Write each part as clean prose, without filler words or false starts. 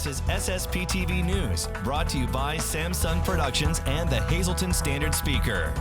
This is SSPTV News, brought to you by Samsung Productions and the Hazleton Standard Speaker.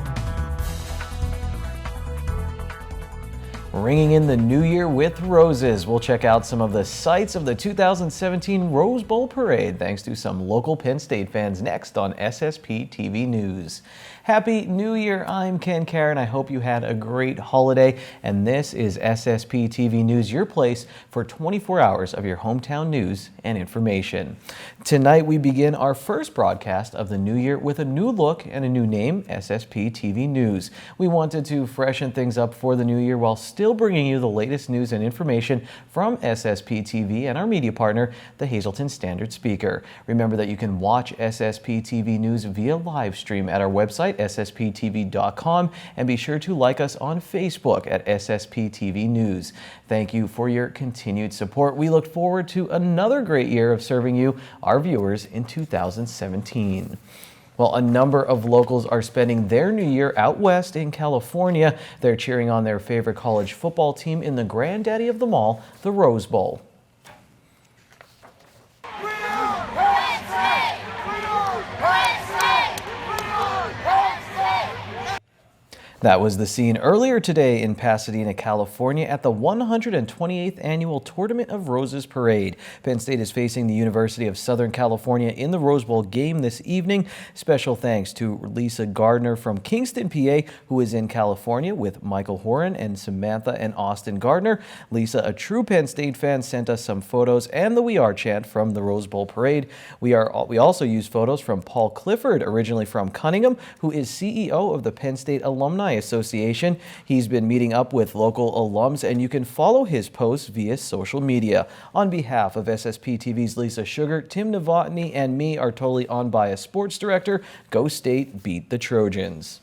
Ringing in the new year with roses. We'll check out some of the sights of the 2017 Rose Bowl Parade thanks to some local Penn State fans next on SSPTV News. Happy New Year. I'm Ken Karen. I hope you had a great holiday, and this is SSPTV News, your place for 24 hours of your hometown news and information. Tonight we begin our first broadcast of the new year with a new look and a new name, SSPTV News. We wanted to freshen things up for the new year while still bringing you the latest news and information from SSPTV and our media partner, the Hazleton Standard Speaker. Remember that you can watch SSPTV News via live stream at our website, ssptv.com, and be sure to like us on Facebook at SSPTV News. Thank you for your continued support. We look forward to another great year of serving you, our viewers, in 2017. Well, a number of locals are spending their new year out west in California. They're cheering on their favorite college football team in the granddaddy of them all, the Rose Bowl. That was the scene earlier today in Pasadena, California at the 128th Annual Tournament of Roses Parade. Penn State is facing the University of Southern California in the Rose Bowl game this evening. Special thanks to Lisa Gardner from Kingston, PA, who is in California with Michael Horan and Samantha and Austin Gardner. Lisa, a true Penn State fan, sent us some photos and the "We Are" chant from the Rose Bowl Parade. We also used photos from Paul Clifford, originally from Cunningham, who is CEO of the Penn State Alumni Association. He's been meeting up with local alums, and you can follow his posts via social media. On behalf of SSPTV's Lisa Sugar, Tim Novotny, and me, our totally unbiased sports director, go State, beat the Trojans.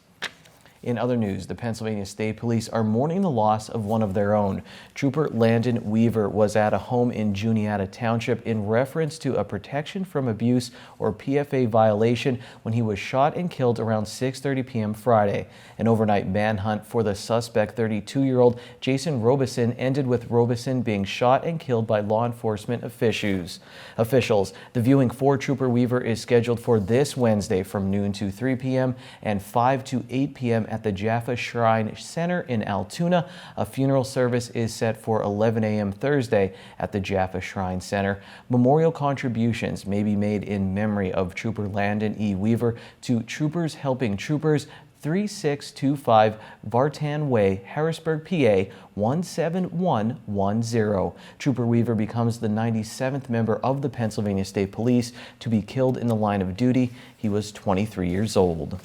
In other news, the Pennsylvania State Police are mourning the loss of one of their own. Trooper Landon Weaver was at a home in Juniata Township in reference to a protection from abuse or PFA violation when he was shot and killed around 6:30 p.m. Friday. An overnight manhunt for the suspect, 32-year-old Jason Robeson, ended with Robeson being shot and killed by law enforcement officials. The viewing for Trooper Weaver is scheduled for this Wednesday from noon to 3 p.m. and 5 to 8 p.m. at the Jaffa Shrine Center in Altoona. A funeral service is set for 11 a.m. Thursday at the Jaffa Shrine Center. Memorial contributions may be made in memory of Trooper Landon E. Weaver to Troopers Helping Troopers, 3625 Vartan Way, Harrisburg, PA 17110. Trooper Weaver becomes the 97th member of the Pennsylvania State Police to be killed in the line of duty. He was 23 years old.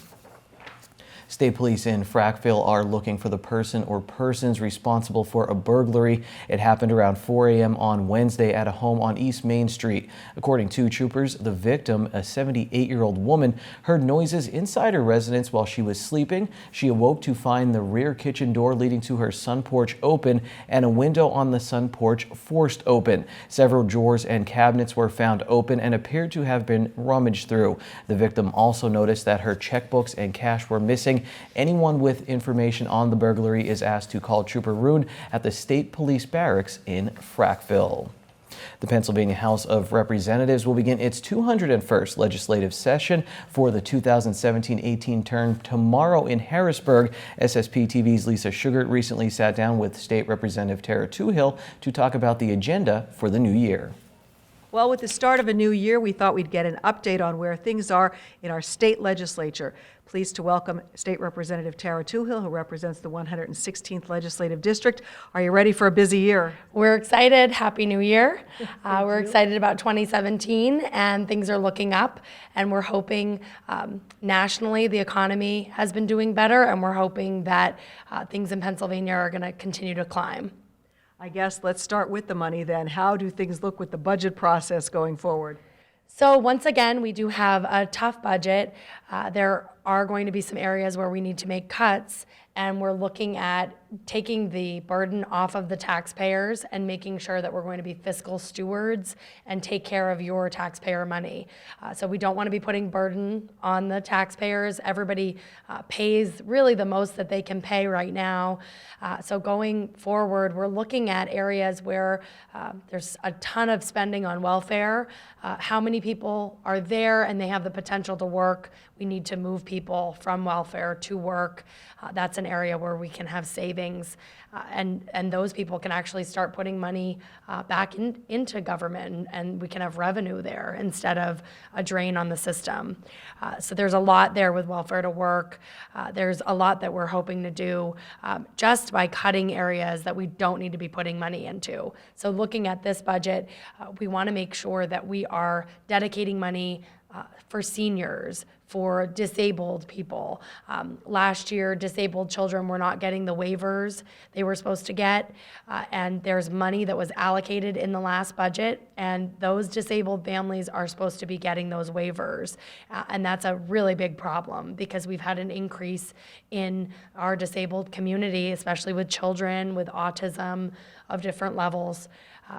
State police in Frackville are looking for the person or persons responsible for a burglary. It happened around 4 a.m. on Wednesday at a home on East Main Street. According to troopers, the victim, a 78-year-old woman, heard noises inside her residence while she was sleeping. She awoke to find the rear kitchen door leading to her sun porch open and a window on the sun porch forced open. Several drawers and cabinets were found open and appeared to have been rummaged through. The victim also noticed that her checkbooks and cash were missing. Anyone with information on the burglary is asked to call Trooper Roon at the State Police Barracks in Frackville. The Pennsylvania House of Representatives will begin its 201st legislative session for the 2017-18 term tomorrow in Harrisburg. SSPTV's Lisa Sugar recently sat down with State Representative Tara Toohill to talk about the agenda for the new year. Well, with the start of a new year, we thought we'd get an update on where things are in our state legislature. Pleased to welcome State Representative Tara Toohill, who represents the 116th Legislative District. Are you ready for a busy year? We're excited. Happy New Year. We're excited about 2017, and things are looking up, and we're hoping nationally the economy has been doing better, and we're hoping that things in Pennsylvania are going to continue to climb. I guess let's start with the money then. How do things look with the budget process going forward? So once again, we do have a tough budget. There are going to be some areas where we need to make cuts, and we're looking at taking the burden off of the taxpayers and making sure that we're going to be fiscal stewards and take care of your taxpayer money. So we don't want to be putting burden on the taxpayers. Everybody pays really the most that they can pay right now. So going forward, we're looking at areas where there's a ton of spending on welfare. How many people are there and they have the potential to work? We need to move people from welfare to work. That's an area where we can have savings, and those people can actually start putting money back into government, and we can have revenue there instead of a drain on the system. So there's a lot there with welfare to work. There's a lot that we're hoping to do just by cutting areas that we don't need to be putting money into. So looking at this budget, we want to make sure that we are dedicating money for seniors, for disabled people. Last year, disabled children were not getting the waivers they were supposed to get, and there's money that was allocated in the last budget, and those disabled families are supposed to be getting those waivers. And that's a really big problem because we've had an increase in our disabled community, especially with children with autism of different levels.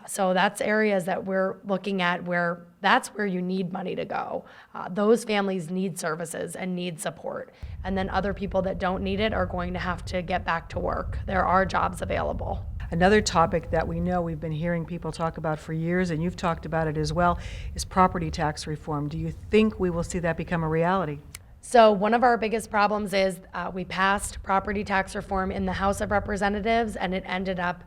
So that's areas that we're looking at where that's where you need money to go. Those families need services and need support. And then other people that don't need it are going to have to get back to work. There are jobs available. Another topic that we know we've been hearing people talk about for years, and you've talked about it as well, is property tax reform. Do you think we will see that become a reality? So one of our biggest problems is we passed property tax reform in the House of Representatives, and it ended up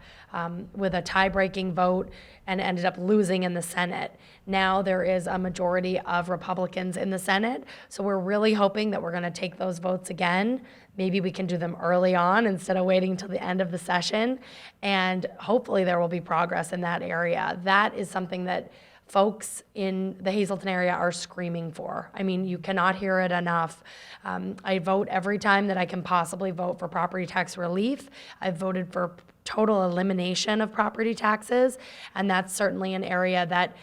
with a tie-breaking vote and ended up losing in the Senate. Now there is a majority of Republicans in the Senate, so we're really hoping that we're going to take those votes again. Maybe we can do them early on instead of waiting till the end of the session, and hopefully there will be progress in that area. That is something that folks in the Hazleton area are screaming for. I mean, you cannot hear it enough. I vote every time that I can possibly vote for property tax relief. I've voted for total elimination of property taxes, and that's certainly an area that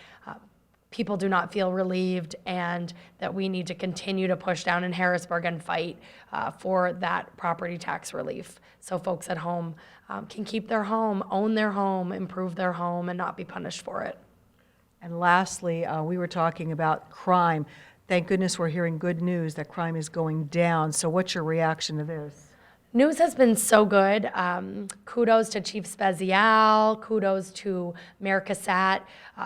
people do not feel relieved, and that we need to continue to push down in Harrisburg and fight for that property tax relief. So folks at home can keep their home, own their home, improve their home, and not be punished for it. And lastly, we were talking about crime. Thank goodness we're hearing good news that crime is going down. So what's your reaction to this? News has been so good. Kudos to Chief Spezial, kudos to Mayor Cassatt.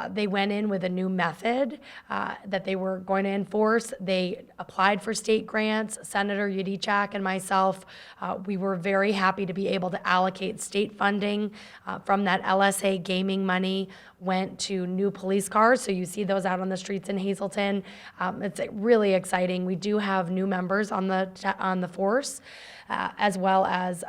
They went in with a new method that they were going to enforce. They applied for state grants. Senator Yudichak and myself, we were very happy to be able to allocate state funding from that LSA gaming money went to new police cars. So you see those out on the streets in Hazleton. It's really exciting. We do have new members on the force. As well as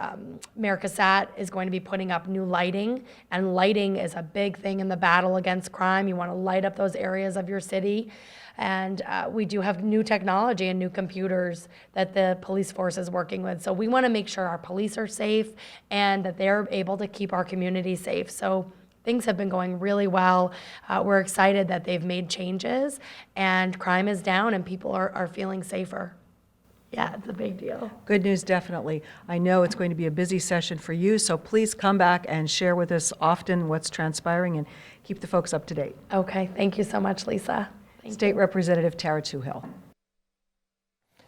Mayor Cassatt is going to be putting up new lighting, and lighting is a big thing in the battle against crime. You want to light up those areas of your city, and we do have new technology and new computers that the police force is working with. So we want to make sure our police are safe and that they're able to keep our community safe. So things have been going really well. We're excited that they've made changes and crime is down and people are feeling safer. Yeah, it's a big deal. Good news, definitely. I know it's going to be a busy session for you, so please come back and share with us often what's transpiring and keep the folks up to date. Okay, thank you so much, Lisa. State Representative Tara Toohill.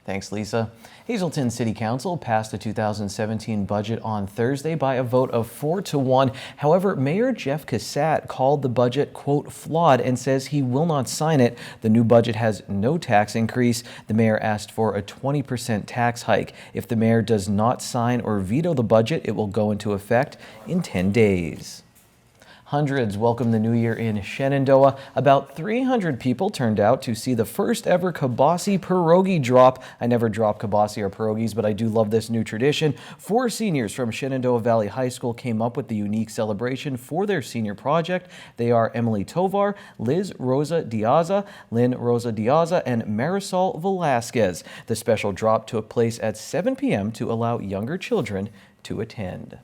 Thanks, Lisa. Hazleton City Council passed the 2017 budget on Thursday by a vote of 4-1. However, Mayor Jeff Cassatt called the budget, quote, flawed and says he will not sign it. The new budget has no tax increase. The mayor asked for a 20% tax hike. If the mayor does not sign or veto the budget, it will go into effect in 10 days. Hundreds welcomed the new year in Shenandoah. About 300 people turned out to see the first ever kibasi pierogi drop. I never drop kibasi or pierogies, but I do love this new tradition. 4 seniors from Shenandoah Valley High School came up with the unique celebration for their senior project. They are Emily Tovar, Liz Rosa Diaza, Lynn Rosa Diaza, and Marisol Velasquez. The special drop took place at 7 p.m. to allow younger children to attend.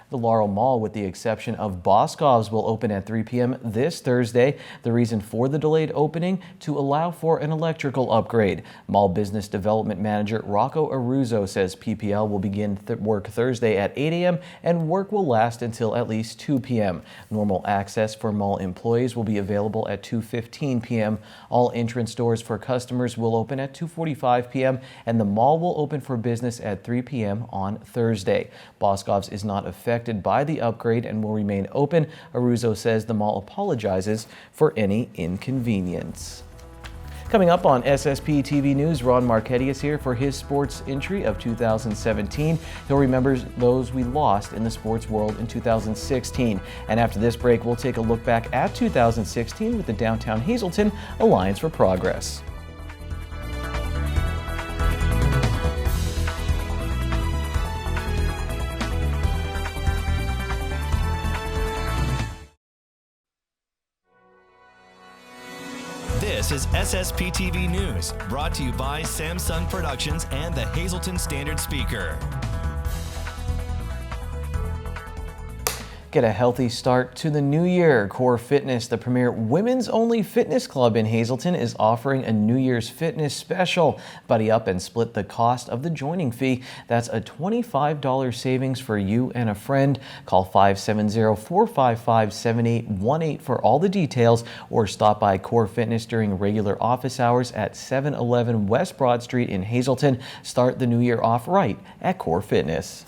The Laurel Mall, with the exception of Boscov's, will open at 3 p.m. this Thursday. The reason for the delayed opening? To allow for an electrical upgrade. Mall Business Development Manager Rocco Aruzzo says PPL will begin work Thursday at 8 a.m. and work will last until at least 2 p.m. Normal access for mall employees will be available at 2:15 p.m. All entrance doors for customers will open at 2:45 p.m. and the mall will open for business at 3 p.m. on Thursday. Boscov's is not affected by the upgrade and will remain open. Aruzzo says the mall apologizes for any inconvenience. Coming up on SSPTV News, Ron Marchetti is here for his sports entry of 2017. He'll remember those we lost in the sports world in 2016. And after this break, we'll take a look back at 2016 with the Downtown Hazleton Alliance for Progress. This is SSPTV News, brought to you by Samsung Productions and the Hazleton Standard Speaker. Get a healthy start to the new year. Core Fitness, the premier women's-only fitness club in Hazleton, is offering a New Year's fitness special. Buddy up and split the cost of the joining fee. That's a $25 savings for you and a friend. Call 570-455-7818 for all the details, or stop by Core Fitness during regular office hours at 711 West Broad Street in Hazleton. Start the new year off right at Core Fitness.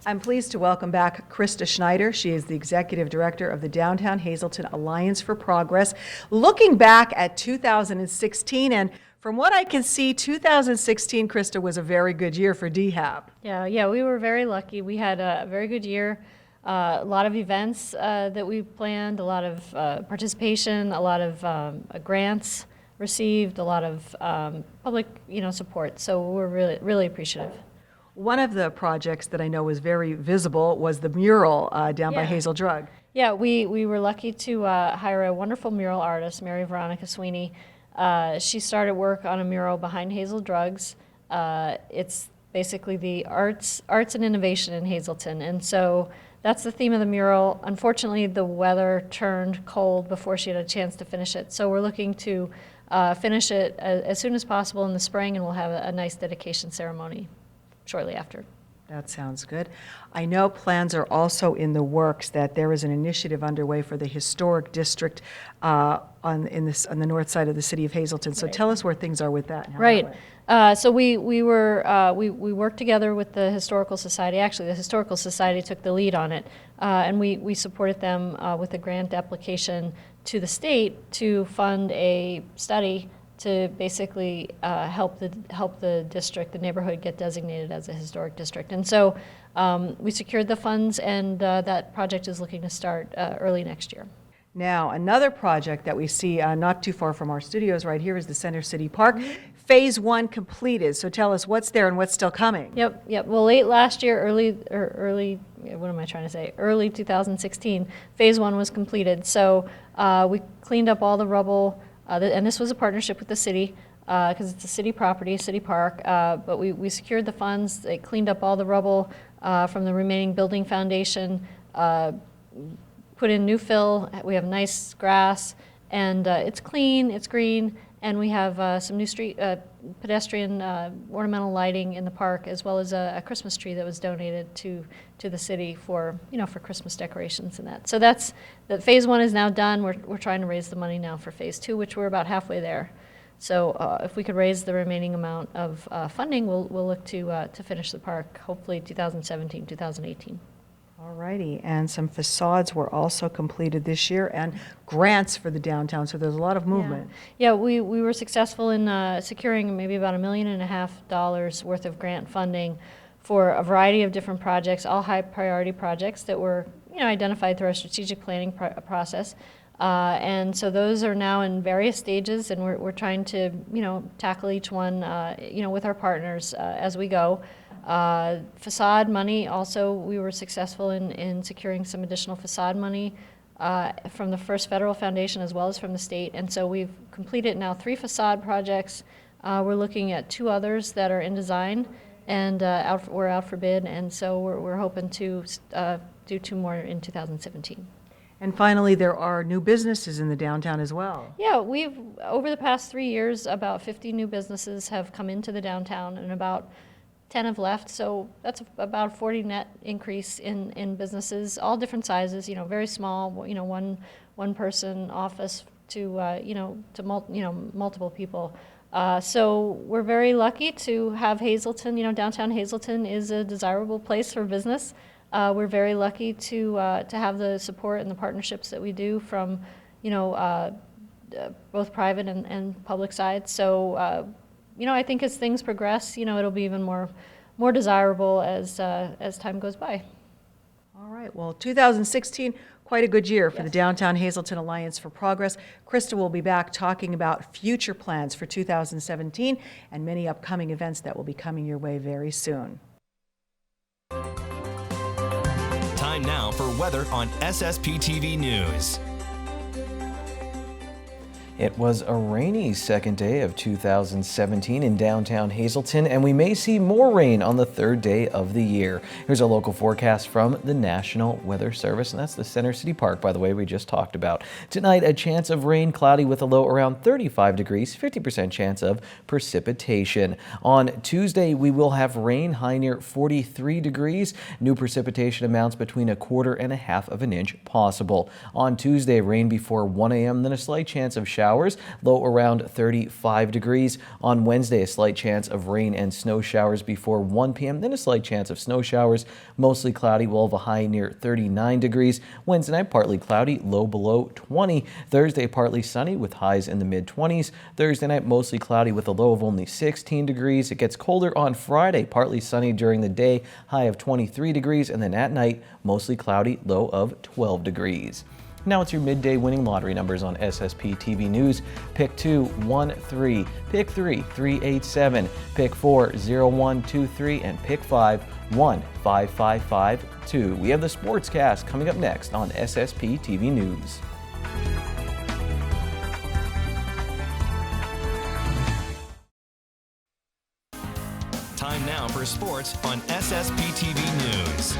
I'm pleased to welcome back Krista Schneider. She is the Executive Director of the Downtown Hazleton Alliance for Progress. Looking back at 2016, and from what I can see, 2016, Krista, was a very good year for DHAB. Yeah, we were very lucky. We had a very good year. A lot of events that we planned, a lot of participation, a lot of grants received, a lot of public, support. So we're really appreciative. One of the projects that I know was very visible was the mural down by Hazel Drug. Yeah, we were lucky to hire a wonderful mural artist, Mary Veronica Sweeney. She started work on a mural behind Hazel Drugs. It's basically the arts and innovation in Hazleton, and so that's the theme of the mural. Unfortunately, the weather turned cold before she had a chance to finish it, so we're looking to finish it as soon as possible in the spring, and we'll have a nice dedication ceremony shortly after. That sounds good. I know plans are also in the works that there is an initiative underway for the historic district on the north side of the city of Hazleton. So tell us where things are with that. And how Right. that went. So we worked together with the Historical Society. Actually, the Historical Society took the lead on it, and we supported them with a grant application to the state to fund a study to basically help the district, the neighborhood, get designated as a historic district. And so we secured the funds, and that project is looking to start early next year. Now, another project that we see not too far from our studios right here is the Center City Park. Phase 1 completed. So tell us what's there and what's still coming. Yep. Well, late last year, early 2016, Phase 1 was completed. So we cleaned up all the rubble. And this was a partnership with the city because it's a city property, city park, but we secured the funds. They cleaned up all the rubble from the remaining building foundation, put in new fill. We have nice grass, and it's clean, it's green, and we have some new street pedestrian ornamental lighting in the park, as well as a Christmas tree that was donated to the city for Christmas decorations and that. So that's phase 1 is now done. We're trying to raise the money now for phase 2, which we're about halfway there. So if we could raise the remaining amount of funding, we'll look to finish the park, hopefully 2017, 2018. All righty, and some facades were also completed this year, and grants for the downtown, so there's a lot of movement. Yeah, we were successful in securing maybe about $1.5 million worth of grant funding for a variety of different projects, all high priority projects that were identified through our strategic planning process. And so those are now in various stages, and we're trying to tackle each one with our partners as we go. Facade money also, we were successful in securing some additional facade money from the First Federal Foundation as well as from the state, and so we've completed now 3 facade projects. We're looking at 2 others that are in design, and we're out for bid, and so we're hoping to do 2 more in 2017. And finally, there are new businesses in the downtown as well. Yeah, over the past 3 years, about 50 new businesses have come into the downtown and about 10 have left, so that's about 40 net increase in businesses, all different sizes, very small, one person office to multiple people. So we're very lucky to have Hazleton. Downtown Hazleton is a desirable place for business. We're very lucky to have the support and the partnerships that we do from, both private and public sides. So, I think as things progress, it'll be even more desirable as time goes by. All right, well, 2016, quite a good year for the Downtown Hazleton Alliance for Progress. Krista will be back talking about future plans for 2017 and many upcoming events that will be coming your way very soon. Time now for weather on SSPTV News. It was a rainy second day of 2017 in downtown Hazleton, and we may see more rain on the third day of the year. Here's a local forecast from the National Weather Service, and that's the Center City Park, by the way, we just talked about. Tonight, a chance of rain, cloudy with a low around 35 degrees, 50% chance of precipitation. On Tuesday, we will have rain, high near 43 degrees. New precipitation amounts between 1/4 and 1/2 inch possible. On Tuesday, rain before 1 a.m., then a slight chance of showers, low around 35 degrees. On Wednesday, a slight chance of rain and snow showers before 1 p.m., then a slight chance of snow showers, mostly cloudy. We'll have a high near 39 degrees. Wednesday night, partly cloudy, low below 20. Thursday, partly sunny with highs in the mid-20s. Thursday night, mostly cloudy with a low of only 16 degrees. It gets colder on Friday, partly sunny during the day, high of 23 degrees, and then at night, mostly cloudy, low of 12 degrees. Now it's your midday winning lottery numbers on SSPTV News. Pick 2, 1, 3. Pick 3, 387. Pick 4, 0123. And pick 5, 15552. We have the Sportscast coming up next on SSPTV News. Time now for sports on SSPTV News.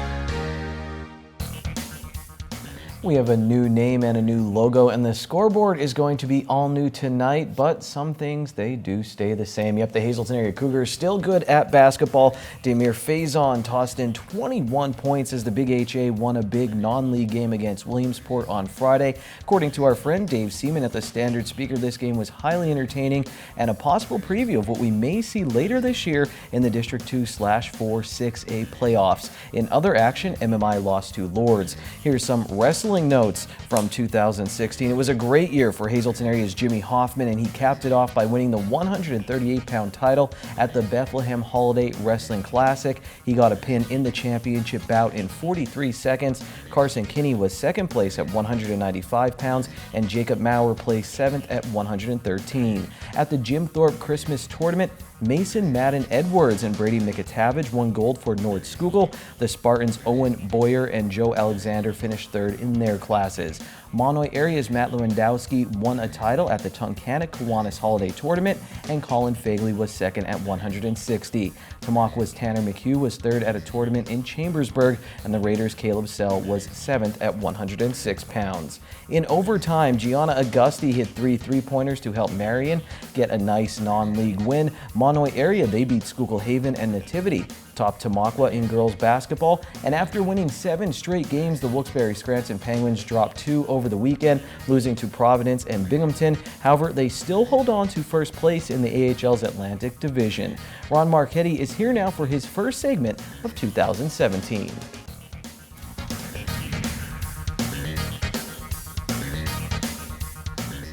We have a new name and a new logo, and the scoreboard is going to be all new tonight, but some things, they do stay the same. Yep, the Hazleton area Cougars still good at basketball. Demir Faison tossed in 21 points as the Big HA won a big non-league game against Williamsport on Friday. According to our friend Dave Seaman at the Standard Speaker, this game was highly entertaining and a possible preview of what we may see later this year in the District 2/4 6A playoffs. In other action, MMI lost to Lourdes. Here's some wrestling notes from 2016. It was a great year for Hazleton area's Jimmy Hoffman, and he capped it off by winning the 138-pound title at the Bethlehem Holiday Wrestling Classic. He got a pin in the championship bout in 43 seconds. Carson Kinney was second place at 195 pounds, and Jacob Maurer placed 7th at 113. At the Jim Thorpe Christmas Tournament, Mason Madden Edwards and Brady McItavish won gold for Nord Skugel. The Spartans' Owen Boyer and Joe Alexander finished third in their classes. Monoy area's Matt Lewandowski won a title at the Tunkhannock Kiwanis Holiday Tournament, and Colin Fagley was second at 160. Tamaqua Tanner McHugh was third at a tournament in Chambersburg, and the Raiders' Caleb Sell was 7th at 106 pounds. In overtime, Gianna Augusti hit 3 3-pointers to help Marion get a nice non-league win. Monoy area, they beat Schuylkill Haven and Nativity. Top Tamaqua in girls basketball, and after winning 7 straight games, the Wilkes-Barre Scranton Penguins dropped 2 over the weekend, losing to Providence and Binghamton. However, they still hold on to first place in the AHL's Atlantic Division. Ron Marchetti is here now for his first segment of 2017.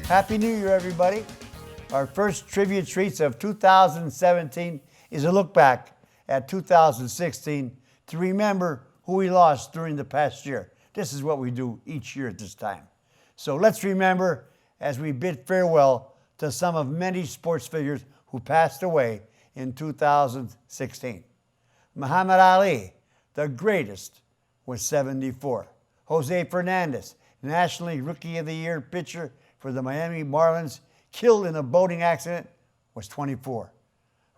Happy New Year, everybody. Our first trivia treats of 2017 is a look back at 2016 to remember who we lost during the past year. This is what we do each year at this time. So let's remember as we bid farewell to some of many sports figures who passed away in 2016. Muhammad Ali, the greatest, was 74. Jose Fernandez, National League Rookie of the Year pitcher for the Miami Marlins, killed in a boating accident, was 24.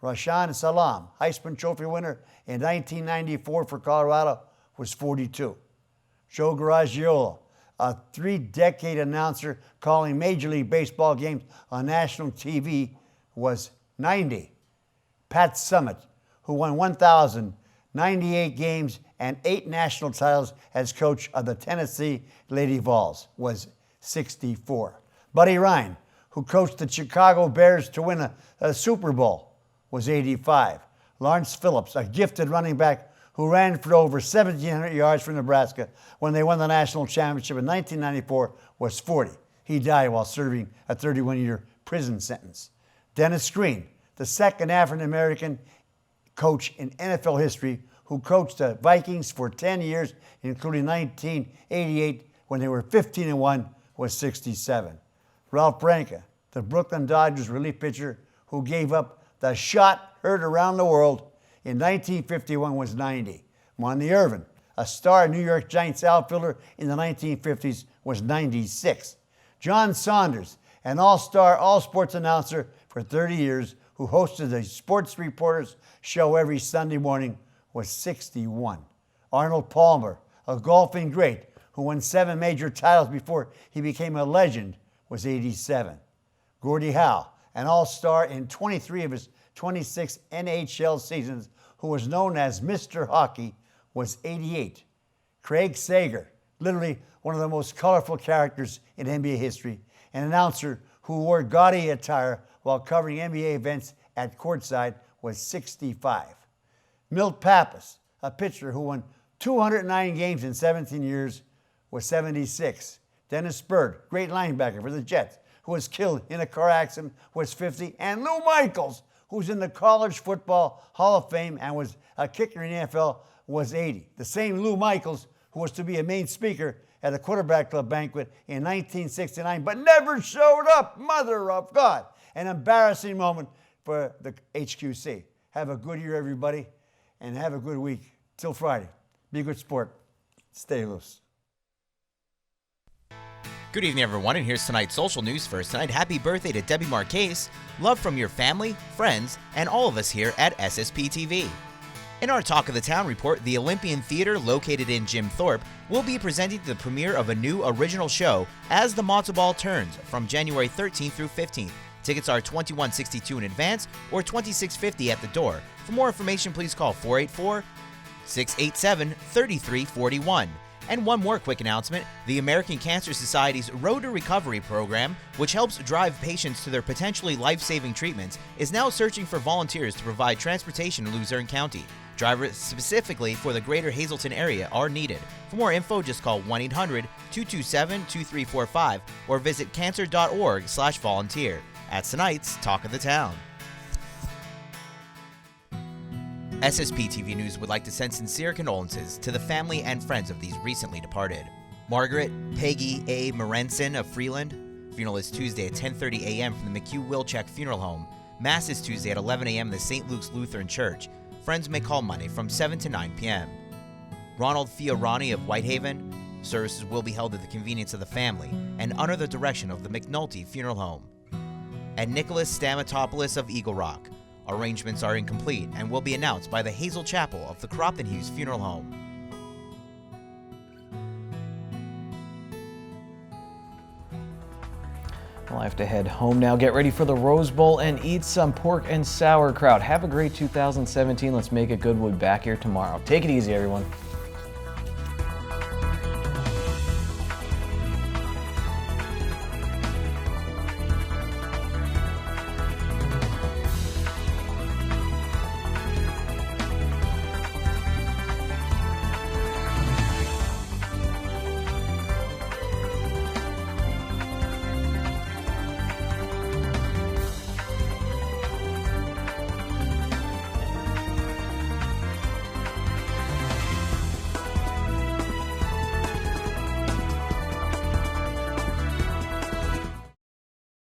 Rashaan Salam, Heisman Trophy winner in 1994 for Colorado, was 42. Joe Garagiola, a 3-decade announcer calling Major League Baseball games on national TV, was 90. Pat Summitt, who won 1,098 games and 8 national titles as coach of the Tennessee Lady Vols, was 64. Buddy Ryan, who coached the Chicago Bears to win a Super Bowl, was 85. Lawrence Phillips, a gifted running back who ran for over 1,700 yards for Nebraska when they won the national championship in 1994, was 40. He died while serving a 31-year prison sentence. Dennis Green, the second African-American coach in NFL history who coached the Vikings for 10 years, including 1988 when they were 15-1, was 67. Ralph Branca, the Brooklyn Dodgers relief pitcher who gave up the shot heard around the world in 1951, was 90. Monty Irvin, a star New York Giants outfielder in the 1950s, was 96. John Saunders, an all-star, all-sports announcer for 30 years who hosted the Sports Reporters show every Sunday morning, was 61. Arnold Palmer, a golfing great who won 7 major titles before he became a legend, was 87. Gordie Howe, an all-star in 23 of his 26 NHL seasons, who was known as Mr. Hockey, was 88. Craig Sager, literally one of the most colorful characters in NBA history, an announcer who wore gaudy attire while covering NBA events at courtside, was 65. Milt Pappas, a pitcher who won 209 games in 17 years, was 76. Dennis Byrd, great linebacker for the Jets, who was killed in a car accident, was 50. And Lou Michaels, who's in the College Football Hall of Fame and was a kicker in the NFL, was 80. The same Lou Michaels who was to be a main speaker at the Quarterback Club banquet in 1969, but never showed up. Mother of God. An embarrassing moment for the HQC. Have a good year, everybody, and have a good week. Till Friday. Be a good sport. Stay loose. Good evening, everyone, and here's tonight's social news first. Tonight, happy birthday to Debbie Marquez. Love from your family, friends, and all of us here at SSPTV. In our Talk of the Town report, the Olympian Theater, located in Jim Thorpe, will be presenting the premiere of a new original show, As the Matzo Ball Turns, from January 13th through 15th. Tickets are $21.62 in advance or $26.50 at the door. For more information, please call 484-687-3341. And one more quick announcement, the American Cancer Society's Road to Recovery program, which helps drive patients to their potentially life-saving treatments, is now searching for volunteers to provide transportation in Luzerne County. Drivers specifically for the greater Hazleton area are needed. For more info, just call 1-800-227-2345 or visit cancer.org/volunteer. That's tonight's Talk of the Town. SSPTV News would like to send sincere condolences to the family and friends of these recently departed. Margaret Peggy A. Morenson of Freeland. Funeral is Tuesday at 10:30 a.m. from the McHugh-Wilczek Funeral Home. Mass is Tuesday at 11 a.m. in the St. Luke's Lutheran Church. Friends may call Monday from 7 to 9 p.m. Ronald Fiorani of Whitehaven. Services will be held at the convenience of the family and under the direction of the McNulty Funeral Home. And Nicholas Stamatopoulos of Eagle Rock. Arrangements are incomplete and will be announced by the Hazel Chapel of the Cropton Hughes Funeral Home. Well, I have to head home now. Get ready for the Rose Bowl and eat some pork and sauerkraut. Have a great 2017. Let's make it good. We'll be back here tomorrow. Take it easy, everyone.